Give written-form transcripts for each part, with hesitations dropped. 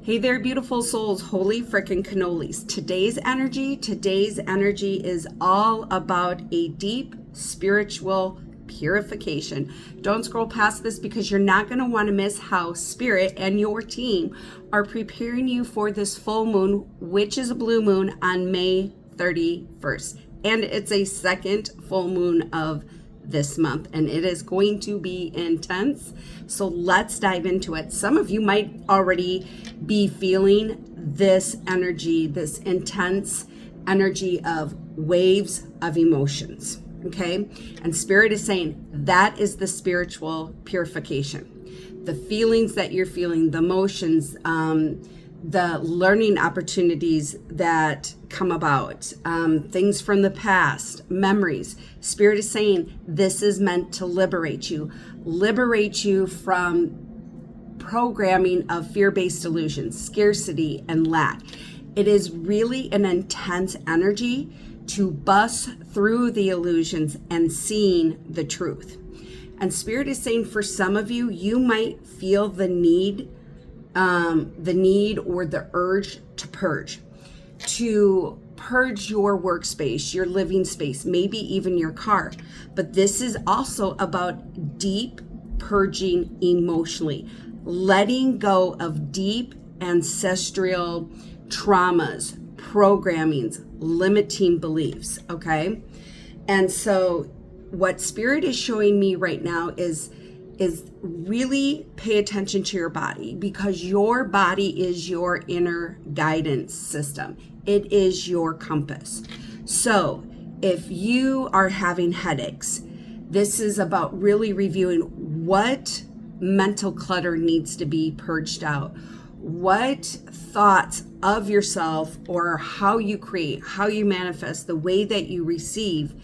Hey there, beautiful souls. Holy frickin' cannolis. Today's energy is all about a deep spiritual purification. Don't scroll past this because you're not going to want to miss how Spirit and your team are preparing you for this full moon, which is a blue moon on May 31st. And it's a second full moon of this month, and it is going to be intense. So let's dive into it. Some of you might already be feeling this energy, this intense energy of waves of emotions. Okay. And Spirit is saying that is the spiritual purification. The feelings that you're feeling, the emotions, the learning opportunities that come about, things from the past, memories. Spirit is saying this is meant to liberate you from programming of fear-based delusions, scarcity, and lack. It is really an intense energy to bust through the illusions and seeing the truth. And Spirit is saying for some of you, you might feel the need or the urge to purge your workspace, your living space, maybe even your car. But this is also about deep purging emotionally, letting go of deep ancestral traumas, programmings, limiting beliefs, okay? And so what Spirit is showing me right now is really pay attention to your body, because your body is your inner guidance system. It is your compass. So if you are having headaches, this is about really reviewing what mental clutter needs to be purged out. What thoughts of yourself or how you create, how you manifest, the way that you receive,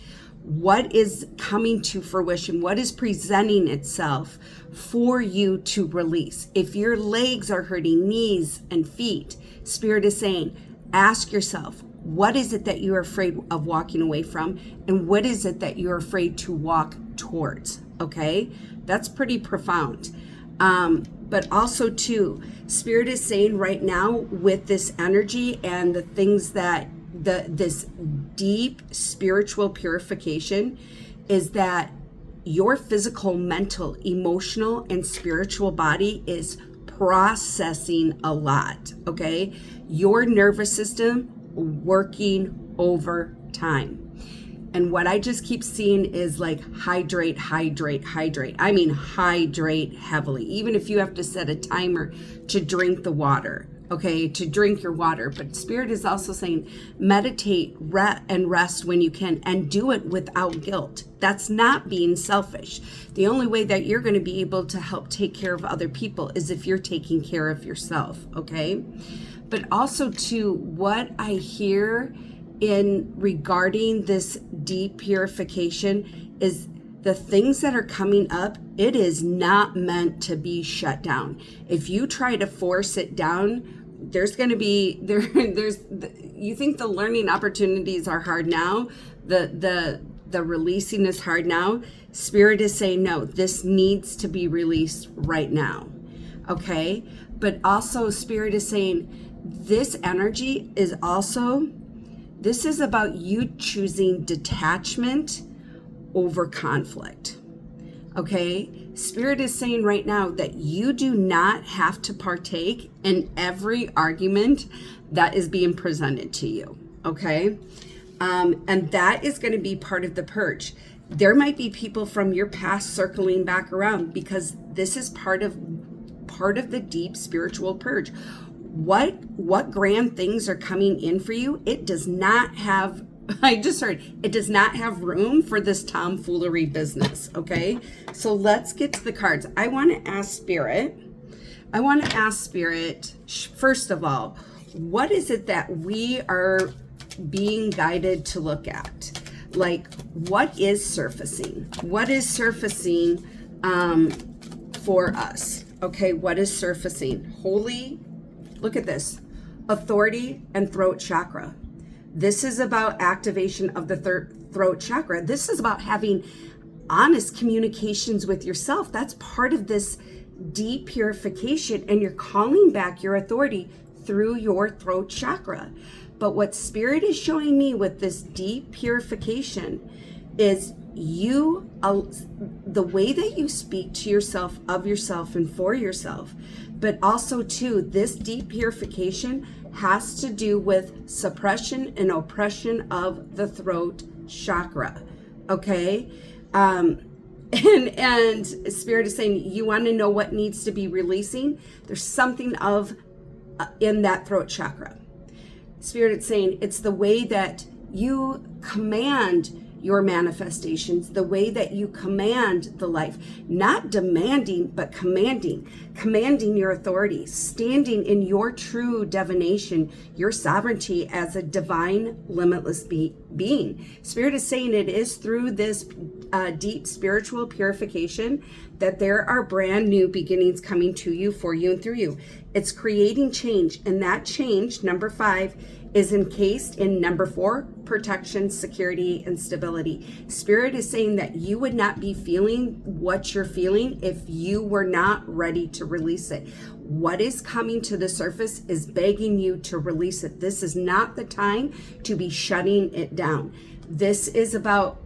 what is coming to fruition, what is presenting itself for you to release. If your legs are hurting, knees and feet, Spirit is saying, ask yourself, what is it that you're afraid of walking away from? And what is it that you're afraid to walk towards? Okay, that's pretty profound. But also too, Spirit is saying right now with this energy and the things that this deep spiritual purification is that your physical, mental, emotional, and spiritual body is processing a lot, okay? Your nervous system working overtime. And what I just keep seeing is like hydrate. I mean, hydrate heavily. Even if you have to set a timer to drink the water, okay, to drink your water. But Spirit is also saying meditate and rest when you can, and do it without guilt. That's not being selfish. The only way that you're going to be able to help take care of other people is if you're taking care of yourself, okay? But also too, what I hear in regarding this deep purification is the things that are coming up, it is not meant to be shut down. If you try to force it down, there's going to be you think the learning opportunities are hard now, the releasing is hard now. Spirit is saying no, this needs to be released right now, okay? But also Spirit is saying this energy is also, this is about you choosing detachment over conflict, okay? Spirit is saying right now that you do not have to partake in every argument that is being presented to you, okay? And that is going to be part of the purge. There might be people from your past circling back around, because this is part of the deep spiritual purge. What grand things are coming in for you? It does not have, it does not have room for this tomfoolery business, okay? So let's get to the cards. I want to ask Spirit, first of all, what is it that we are being guided to look at? Like, what is surfacing? What is surfacing for us? Okay, what is surfacing? Holy, look at this. Authority and throat chakra. This is about activation of the throat chakra. This is about having honest communications with yourself. That's part of this deep purification, and you're calling back your authority through your throat chakra. But what Spirit is showing me with this deep purification is the way that you speak to yourself, of yourself, and for yourself. But also too, this deep purification has to do with suppression and oppression of the throat chakra. Okay? And Spirit is saying, you want to know what needs to be releasing? There's something of in that throat chakra. Spirit is saying it's the way that you command your manifestations, the way that you command the life, not demanding, but commanding your authority, standing in your true divination, your sovereignty as a divine, limitless being. Spirit is saying it is through this deep spiritual purification that there are brand new beginnings coming to you, for you, and through you. It's creating change, and that change, number 5, is encased in number 4, protection, security, and stability. Spirit is saying that you would not be feeling what you're feeling if you were not ready to release it. What is coming to the surface is begging you to release it. This is not the time to be shutting it down. This is about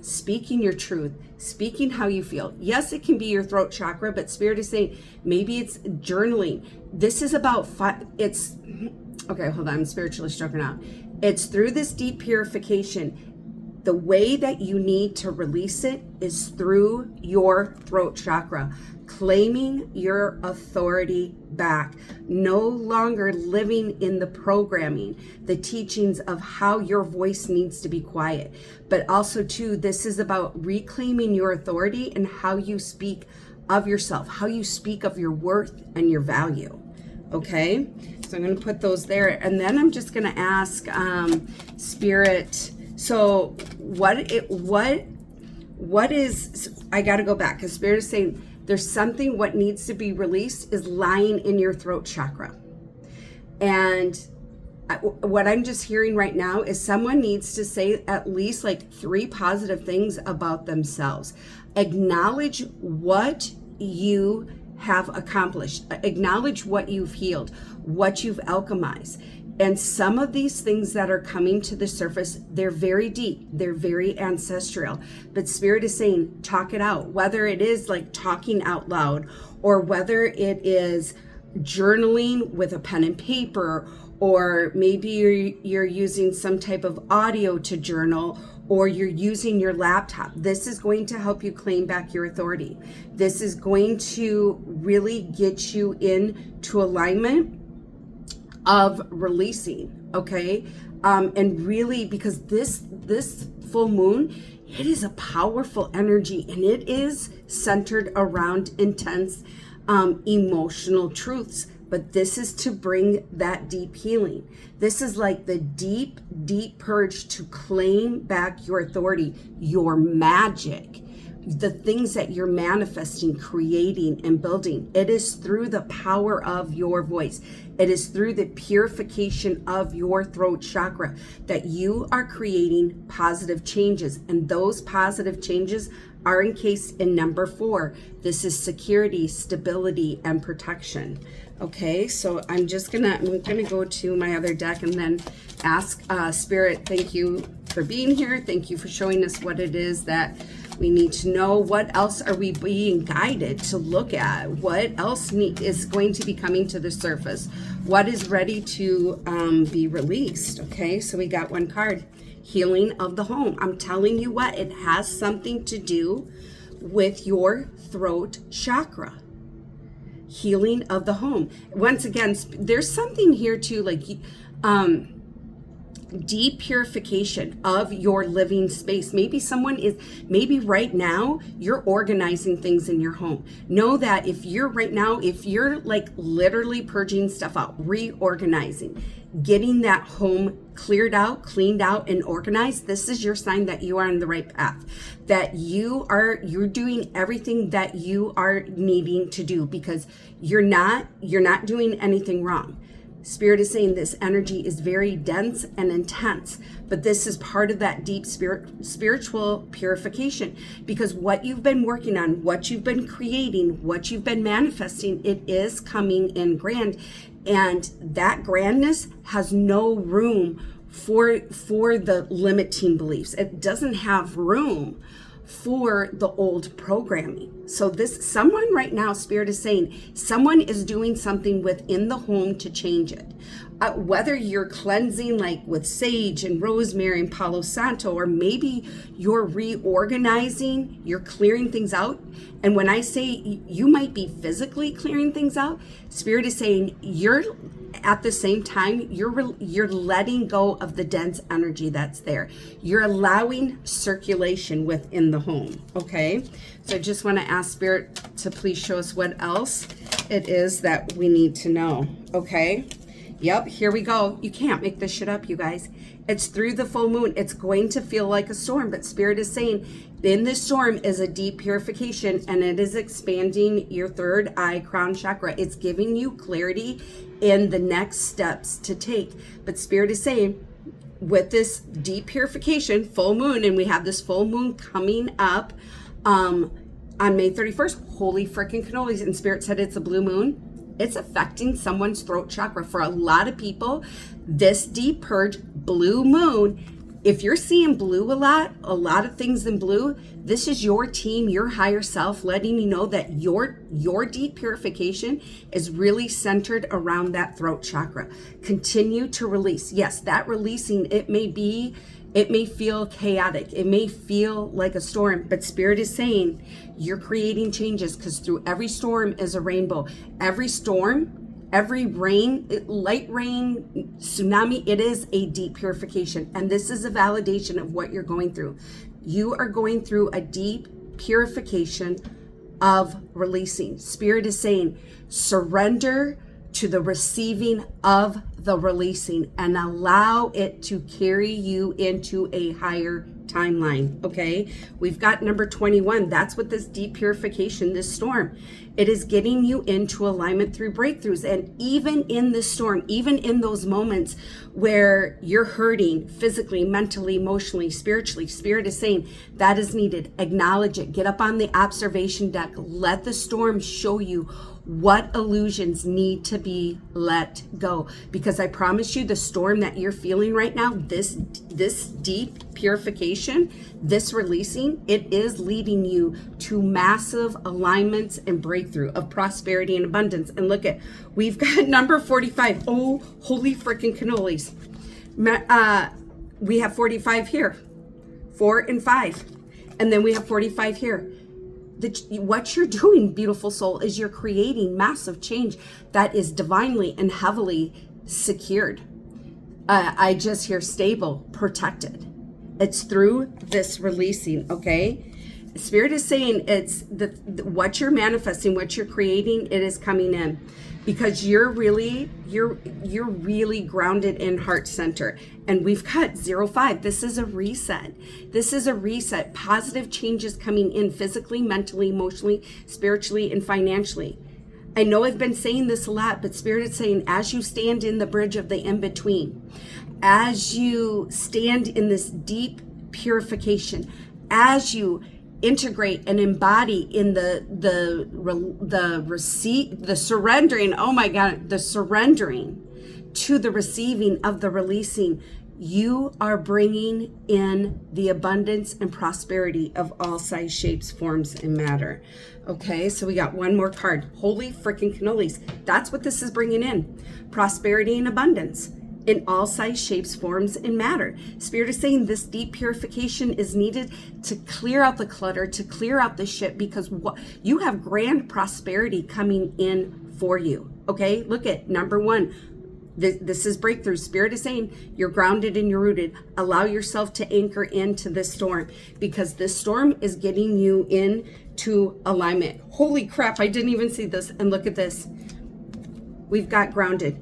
speaking your truth, speaking how you feel. Yes, it can be your throat chakra, but Spirit is saying maybe it's journaling. This is about, okay, hold on, I'm spiritually stroking out. It's through this deep purification. The way that you need to release it is through your throat chakra, claiming your authority back, no longer living in the programming, the teachings of how your voice needs to be quiet. But also too, this is about reclaiming your authority and how you speak of yourself, how you speak of your worth and your value. Okay, so I'm going to put those there, and then I'm just going to ask Spirit. So what is, I got to go back, because Spirit is saying there's something, what needs to be released is lying in your throat chakra. And what I'm just hearing right now is someone needs to say at least like 3 positive things about themselves. Acknowledge what you have accomplished. Acknowledge what you've healed, what you've alchemized. And some of these things that are coming to the surface, they're very deep, they're very ancestral. But Spirit is saying, talk it out, whether it is like talking out loud, or whether it is journaling with a pen and paper, or maybe you're using some type of audio to journal, or you're using your laptop. This is going to help you claim back your authority. This is going to really get you into alignment of releasing, okay? And really, because this full moon, it is a powerful energy, and it is centered around intense emotional truths. But this is to bring that deep healing. This is like the deep, deep purge to claim back your authority, your magic, the things that you're manifesting, creating, and building. It is through the power of your voice. It is through the purification of your throat chakra that you are creating positive changes. And those positive changes are encased in number 4. This is security, stability, and protection. Okay, so I'm gonna go to my other deck and then ask Spirit, thank you for being here. Thank you for showing us what it is that we need to know. What else are we being guided to look at? What else is going to be coming to the surface? What is ready to be released? Okay, so we got one card, healing of the home. I'm telling you what, it has something to do with your throat chakra. Healing of the home. Once again, there's something here too, like deep purification of your living space. Maybe right now you're organizing things in your home. Know that if you're like literally purging stuff out, reorganizing, getting that home cleared out, cleaned out, and organized, this is your sign that you are on the right path, that you're doing everything that you are needing to do, because you're not doing anything wrong. Spirit is saying this energy is very dense and intense, but this is part of that deep spiritual purification, because what you've been working on, what you've been creating, what you've been manifesting, it is coming in grand, and that grandness has no room for the limiting beliefs. It doesn't have room for the old programming. So this, someone right now, Spirit is saying, someone is doing something within the home to change it. Whether you're cleansing like with sage and rosemary and Palo Santo, or maybe you're reorganizing, you're clearing things out. And when I say you might be physically clearing things out, Spirit is saying you're at the same time, you're letting go of the dense energy that's there. You're allowing circulation within the home, okay? So I just want to ask Spirit to please show us what else it is that we need to know, okay? Yep, here we go. You can't make this shit up, you guys. It's through the full moon. It's going to feel like a storm, but Spirit is saying in this storm is a deep purification, and it is expanding your third eye crown chakra. It's giving you clarity in the next steps to take. But Spirit is saying with this deep purification, full moon, and we have this full moon coming up on May 31st, holy freaking cannolis, and Spirit said it's a blue moon. It's affecting someone's throat chakra. For a lot of people, this deep purge, blue moon, if you're seeing blue a lot of things in blue, this is your team, your higher self, letting you know that your deep purification is really centered around that throat chakra. Continue to release. Yes, that releasing, it may feel chaotic. It may feel like a storm, but Spirit is saying you're creating changes, because through every storm is a rainbow. Every storm, every rain, light rain, tsunami, it is a deep purification. And this is a validation of what you're going through. You are going through a deep purification of releasing. Spirit is saying surrender to the receiving of the releasing and allow it to carry you into a higher timeline, okay? We've got number 21. That's what this deep purification, this storm, it is getting you into alignment through breakthroughs. And even in this storm, even in those moments where you're hurting physically, mentally, emotionally, spiritually, Spirit is saying that is needed. Acknowledge it. Get up on the observation deck. Let the storm show you what illusions need to be let go. Because I promise you, the storm that you're feeling right now, this deep purification, this releasing, it is leading you to massive alignments and breakthrough of prosperity and abundance. And look at, we've got number 45. Oh, holy freaking cannolis. We have 45 here, 4 and 5. And then we have 45 here. What you're doing, beautiful soul, is you're creating massive change that is divinely and heavily secured. I just hear stable, protected. It's through this releasing, okay? Spirit is saying it's what you're manifesting, what you're creating, it is coming in, because you're really grounded in heart center. And we've got 05. This is a reset. This is a reset. Positive changes coming in physically, mentally, emotionally, spiritually, and financially. I know I've been saying this a lot, but Spirit is saying as you stand in the bridge of the in-between, as you stand in this deep purification, as you integrate and embody in the surrendering, oh my God, the surrendering to the receiving of the releasing, you are bringing in the abundance and prosperity of all size, shapes, forms, and matter. Okay, so we got one more card. Holy freaking cannolis. That's what this is bringing in. Prosperity and abundance in all size, shapes, forms, and matter. Spirit is saying this deep purification is needed to clear out the clutter, to clear out the shit, because you have grand prosperity coming in for you. Okay, look at number 1. This is breakthrough. Spirit is saying you're grounded and you're rooted. Allow yourself to anchor into this storm, because this storm is getting you into alignment. Holy crap, I didn't even see this. And look at this. We've got grounded.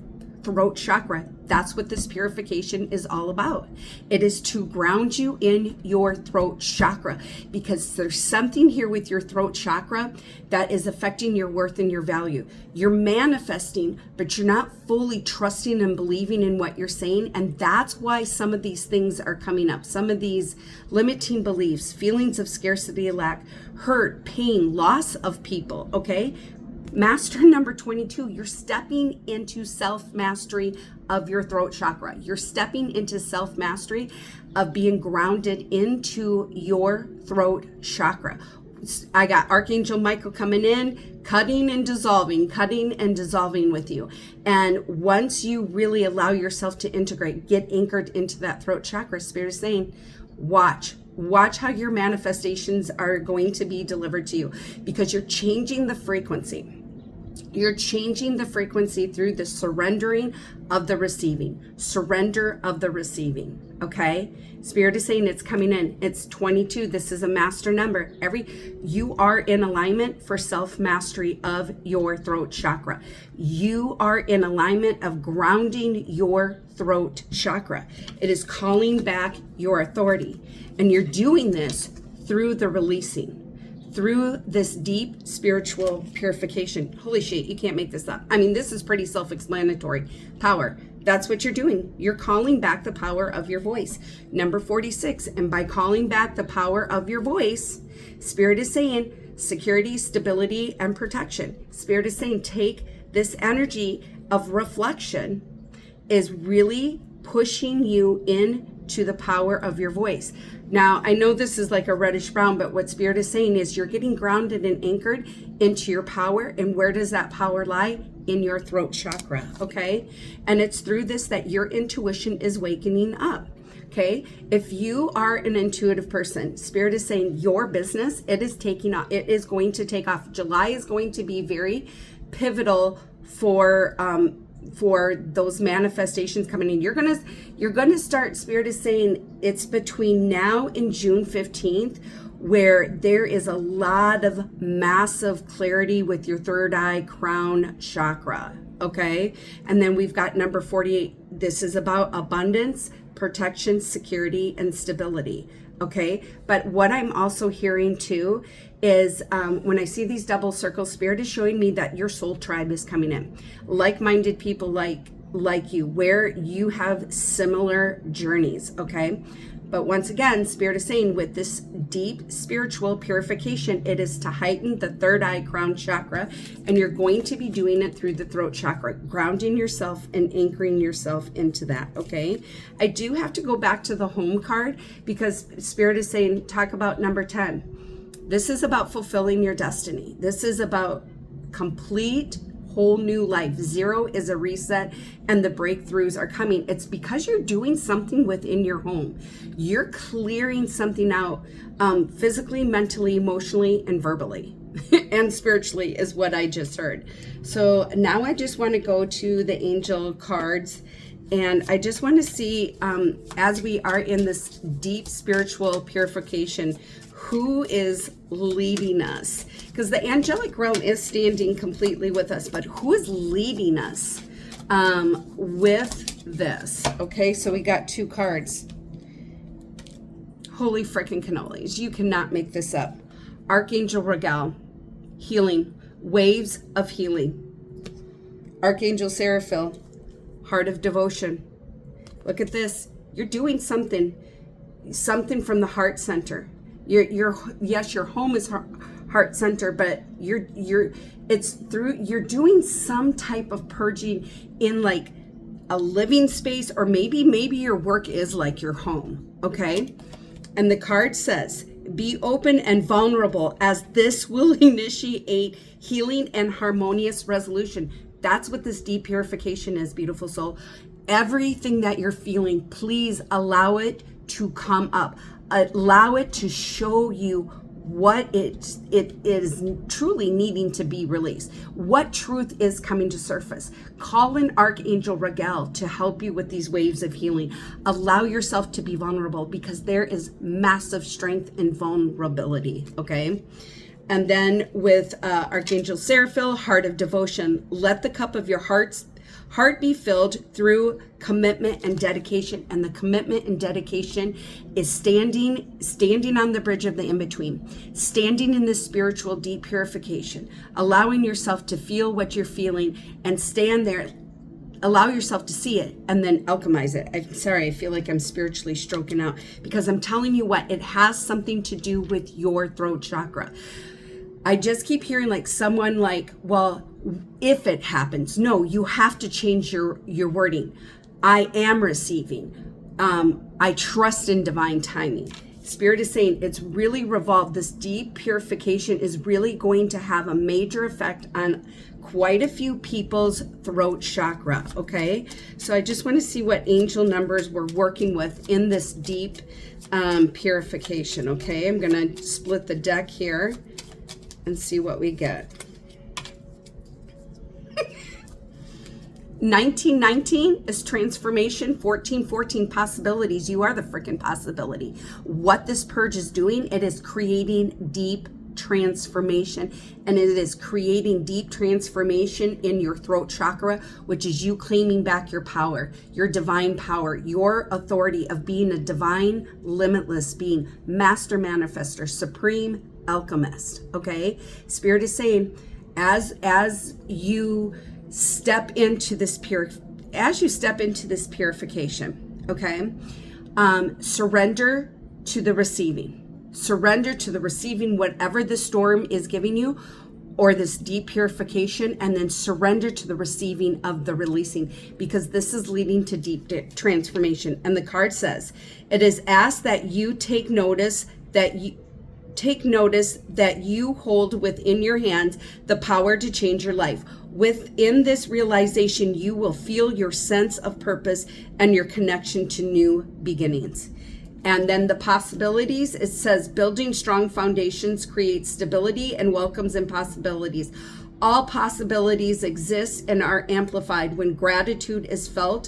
throat chakra. That's what this purification is all about. It is to ground you in your throat chakra, because there's something here with your throat chakra that is affecting your worth and your value. You're manifesting, but you're not fully trusting and believing in what you're saying. And that's why some of these things are coming up. Some of these limiting beliefs, feelings of scarcity, lack, hurt, pain, loss of people, okay? Master number 22, you're stepping into self-mastery of your throat chakra. You're stepping into self-mastery of being grounded into your throat chakra. I got Archangel Michael coming in, cutting and dissolving with you. And once you really allow yourself to integrate, get anchored into that throat chakra, Spirit is saying, watch how your manifestations are going to be delivered to you, because you're changing the frequency. You're changing the frequency through the surrendering of the receiving. Surrender of the receiving. Okay? Spirit is saying it's coming in. It's 22. This is a master number. You are in alignment for self-mastery of your throat chakra. You are in alignment of grounding your throat chakra. It is calling back your authority. And you're doing this through the releasing. Through this deep spiritual purification. Holy shit, you can't make this up. I mean, this is pretty self-explanatory. Power. That's what you're doing. You're calling back the power of your voice. Number 46. And by calling back the power of your voice, Spirit is saying security, stability, and protection. Spirit is saying take this energy of reflection is really pushing you into the power of your voice. Now, I know this is like a reddish brown, but what Spirit is saying is you're getting grounded and anchored into your power. And where does that power lie? In your throat chakra, okay? And it's through this that your intuition is wakening up, okay? If you are an intuitive person, Spirit is saying your business, it is taking off. It is going to take off. July is going to be very pivotal for those manifestations coming in. You're gonna start, Spirit is saying it's between now and June 15th where there is a lot of massive clarity with your third eye crown chakra, okay? And then we've got number 48. This is about abundance, protection, security, and stability, okay? But what I'm also hearing too is when I see these double circles, Spirit is showing me that your soul tribe is coming in. Like-minded people like you, where you have similar journeys, okay? But once again, Spirit is saying with this deep spiritual purification, it is to heighten the third eye crown chakra, and you're going to be doing it through the throat chakra, grounding yourself and anchoring yourself into that, okay? I do have to go back to the home card because Spirit is saying, talk about number 10. This is about fulfilling your destiny. This is about complete whole new life. 0 is a reset and the breakthroughs are coming. It's because you're doing something within your home. You're clearing something out physically, mentally, emotionally, and verbally and spiritually is what I just heard. So now I just want to go to the angel cards. And I just want to see, as we are in this deep spiritual purification, who is leading us? Because the angelic realm is standing completely with us, but who is leading us with this? Okay, so we got 2 cards. Holy frickin' cannolis. You cannot make this up. Archangel Raguel, healing, waves of healing. Archangel Seraphiel, heart of devotion. Look at this. You're doing something from the heart center. Yes, your home is heart center, but you're doing some type of purging in like a living space, or maybe your work is like your home, okay? And the card says, be open and vulnerable as this will initiate healing and harmonious resolution. That's what this deep purification is, beautiful soul. Everything that you're feeling, please allow it to come up. Allow it to show you what it is truly needing to be released. What truth is coming to surface. Call in Archangel Raguel to help you with these waves of healing. Allow yourself to be vulnerable because there is massive strength in vulnerability, okay? And then with Archangel Seraphiel, heart of devotion, let the cup of your heart's Heart be filled through commitment and dedication. And the commitment and dedication is standing on the bridge of the in-between, standing in this spiritual deep purification, allowing yourself to feel what you're feeling and stand there. Allow yourself to see it and then alchemize it. I'm sorry, I feel like I'm spiritually stroking out because I'm telling you what, it has something to do with your throat chakra. I just keep hearing like someone like, well, if it happens. No, you have to change your wording. I am receiving. I trust in divine timing. Spirit is saying it's really revolved. This deep purification is really going to have a major effect on quite a few people's throat chakra, okay? So I just want to see what angel numbers we're working with in this deep purification, okay? I'm going to split the deck here and see what we get. 1919 is transformation. 1414 possibilities. You are the freaking possibility. What this purge is doing, it is creating deep transformation, and it is creating deep transformation in your throat chakra, which is you claiming back your power, your divine power, your authority of being a divine, limitless being, master manifester, supreme alchemist. Okay, Spirit is saying as you step into this purification, okay, surrender to the receiving. Surrender to the receiving whatever the storm is giving you, or this deep purification, and then surrender to the receiving of the releasing, because this is leading to deep transformation. And the card says, it is asked that you take notice that you hold within your hands the power to change your life. Within this realization, you will feel your sense of purpose and your connection to new beginnings. And then the possibilities, it says building strong foundations creates stability and welcomes impossibilities. All possibilities exist and are amplified when gratitude is felt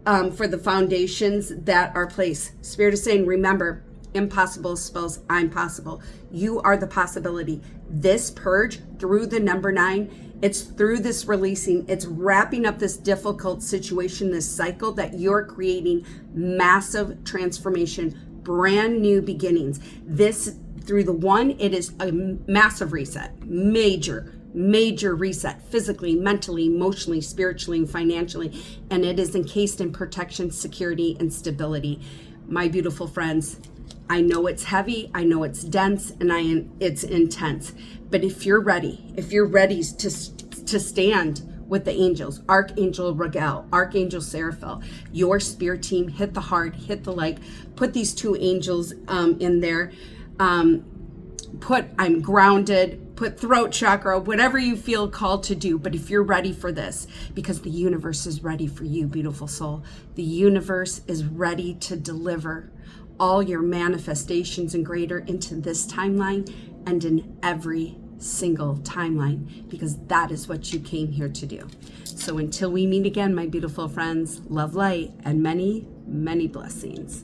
for the foundations that are placed. Spirit is saying, remember, impossible spells I'm possible. You are the possibility. This purge through the number 9, it's through this releasing, it's wrapping up this difficult situation, this cycle that you're creating massive transformation, brand new beginnings. This through the 1, it is a massive reset, major reset, physically, mentally, emotionally, spiritually, and financially. And it is encased in protection, security, and stability. My beautiful friends, I know it's heavy, I know it's dense, and it's intense. But if you're ready to stand with the angels, Archangel Raguel, Archangel Seraphiel, your spirit team, hit the heart, hit the like, put these 2 angels in there. Put I'm grounded, put throat chakra, whatever you feel called to do. But if you're ready for this, because the universe is ready for you, beautiful soul. The universe is ready to deliver all your manifestations and greater into this timeline and in every single timeline, because that is what you came here to do. So until we meet again, my beautiful friends, love, light, and many, many blessings.